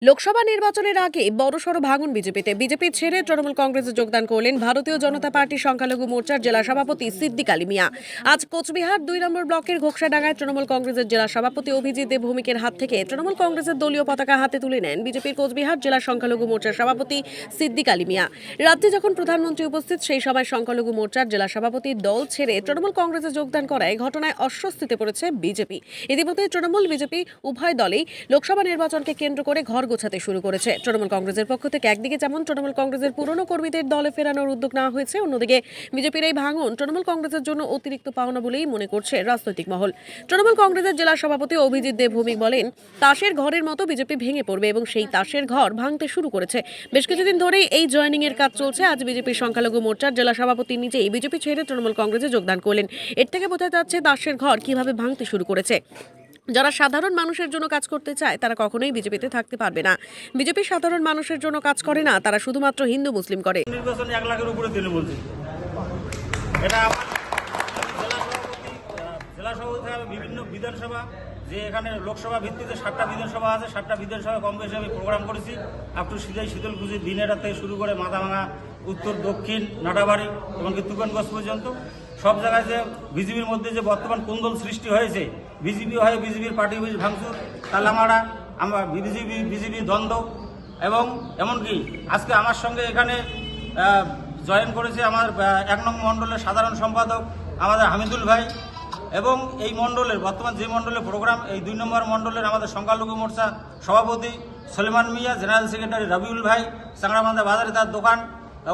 লোকসভা নির্বাচনের আগে বড়সড় ভাঙন বিজেপিতে। বিজেপি ছেড়ে তৃণমূল কংগ্রেসে যোগদান করলেন ভারতীয় জনতা পার্টি সংখ্যালঘু মোর্চার জেলা সভাপতি সিদ্দিক আলী মিয়া। আজ কোচবিহার ২ নম্বর ব্লকের ঘোকসাডাঙ্গায় তৃণমূল কংগ্রেসের জেলা সভাপতি অভিজিৎ দেবভৌমিকের হাত থেকে তৃণমূল কংগ্রেসের দলীয় পতাকা হাতে তুলে নেন বিজেপির কোচবিহার জেলা সংখ্যালঘু মোর্চার সভাপতি সিদ্দিক আলী মিয়া। রাজ্যে যখন প্রধানমন্ত্রী উপস্থিত, সেই সময় সংখ্যালঘু মোর্চার জেলা সভাপতির দল ছেড়ে তৃণমূল কংগ্রেসে যোগদান করায় ঘটনায় অস্বস্তিতে পড়েছে বিজেপি। ইতিমধ্যে তৃণমূল বিজেপি উভয় দলেই লোকসভা নির্বাচনকে কেন্দ্র করে ঘর গোছাতে শুরু করেছে। তৃণমূল কংগ্রেসের পক্ষ থেকে একদিকে যেমন তৃণমূল কংগ্রেসের পুরনো কর্মীদের দলে ফেরানোর উদ্যোগ নেওয়া হয়েছে, অন্যদিকে বিজেপির এই ভাঙন তৃণমূল কংগ্রেসের জন্য অতিরিক্ত পাওনা বলেই মনে করছে রাজনৈতিক মহল। তৃণমূল কংগ্রেসের জেলা সভাপতি অভিজিৎ দেবভৌমিক বলেন, তাসের ঘরের মতো বিজেপি ভেঙে পড়বে এবং সেই তাসের ঘর ভাঙতে শুরু করেছে। বেশ কিছুদিন ধরেই এই জয়েনিং এর কাজ চলছে। আজ বিজেপির সংখ্যালঘু মোর্চার জেলা সভাপতি নিজেই বিজেপি ছেড়ে তৃণমূল কংগ্রেসে যোগদান করলেন। এর থেকে বোঝা যাচ্ছে তাসের ঘর কিভাবে ভাঙতে শুরু করেছে। যারা সাধারণ মানুষের জন্য কাজ করতে চায় তারা কখনোই বিজেপিতে থাকতে পারবে না। বিজেপি সাধারণ মানুষের জন্য কাজ করে না, তারা শুধুমাত্র হিন্দু মুসলিম করে। নির্বাচন 1 লাখের উপরে দিলে বলছি, এটা জেলা সভাপতি বিভিন্ন বিধানসভা, যে এখানে লোকসভা ভিত্তিতে 7টা বিধানসভা আছে, 7টা বিধানসভা কম বেশি আমি প্রোগ্রাম করেছি। আপ টু শীতলকুচি দিনেরা থেকে শুরু করে মাথাভাঙা, উত্তর, দক্ষিণ, নাটাবাড়ি এমনকি তুকানগঞ্জ পর্যন্ত সব জায়গায় যে বিজেপির মধ্যে যে বর্তমান কোন্দল সৃষ্টি হয়েছে, বিজেপি হয়ে বিজেপির পার্টি অফিস ভাঙচুর, তালামারা, আমরা বিজেপি দ্বন্দ্ব, এবং এমনকি আজকে আমার সঙ্গে এখানে জয়েন করেছে আমার 1 নং মণ্ডলের সাধারণ সম্পাদক আমাদের হামিদুল ভাই, এবং এই মণ্ডলের বর্তমান যে মণ্ডলের প্রোগ্রাম, এই 2 নম্বর মণ্ডলের আমাদের সংখ্যালঘু মোর্চা সভাপতি সলেমান মিয়া, জেনারেল সেক্রেটারি রবিউল ভাই, চাংড়াবান্ধা বাজারে তার দোকান,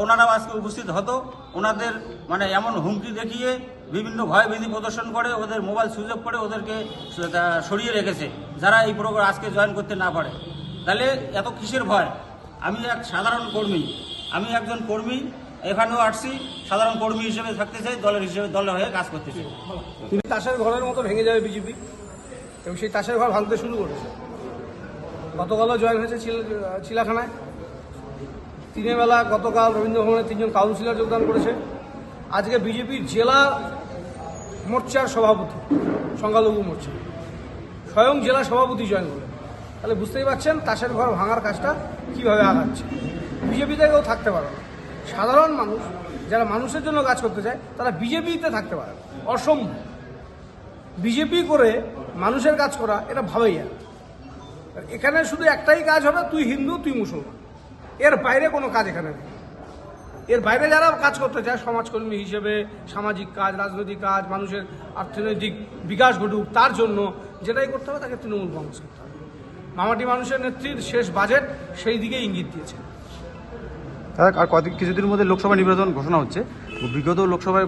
ওনারাও আজকে উপস্থিত হতো। ওনাদের মানে এমন হুমকি দেখিয়ে বিভিন্ন ভয়ভীতি প্রদর্শন করে, ওদের মোবাইল সুইচ অফ করে ওদেরকে সরিয়ে রেখেছে, যারা এই প্রোগ্রাম আজকে জয়েন করতে না পারে। তাহলে এত কিসের ভয়? আমি এক সাধারণ কর্মী, আমি একজন কর্মী, এখানেও আসছি সাধারণ কর্মী হিসেবে থাকতে চাই, দলের হয়ে কাজ করতে চাই। তিনি তাসের ঘরের মতো ভেঙে যাবে বিজেপি, এবং সেই তাসের ঘর ভাঙতে শুরু করেছে। গতকালও জয়েন হয়েছে চিলাখানায়, দিনের বেলা গতকাল রবীন্দ্র ভবনে 3 জন কাউন্সিলর যোগদান করেছে। আজকে বিজেপির জেলা মোর্চার সভাপতি, সংখ্যালঘু মোর্চা স্বয়ং জেলা সভাপতি জয়েন করলেন। তাহলে বুঝতেই পারছেন তাসের ঘর ভাঙার কাজটা কীভাবে আগাচ্ছে। বিজেপিতে কেউ থাকতে পারে না। সাধারণ মানুষ যারা মানুষের জন্য কাজ করতে চায় তারা বিজেপিতে থাকতে পারে না, অসম্ভব। বিজেপি করে মানুষের কাজ করা এটা ভাবেই আর এখানে শুধু একটাই কাজ হবে, তুই হিন্দু তুই মুসলমান, এর বাইরে কোনো কাজ এখানে নেই। এর বাইরে যারা কাজ করতে চায় সমাজকর্মী হিসেবে, সামাজিক কাজ, রাজনৈতিক কাজ, মানুষের অর্থনৈতিক বিকাশ ঘটুক, তার জন্য যেটাই করতে হবে তাকে তৃণমূল কংগ্রেস করতে হবে। মামাটি মানুষের নেত্রীর শেষ বাজেট সেই দিকে ইঙ্গিত দিয়েছে। আর কিছুদিনের মধ্যে লোকসভা নির্বাচন ঘোষণা হচ্ছে। বিগত লোকসভায়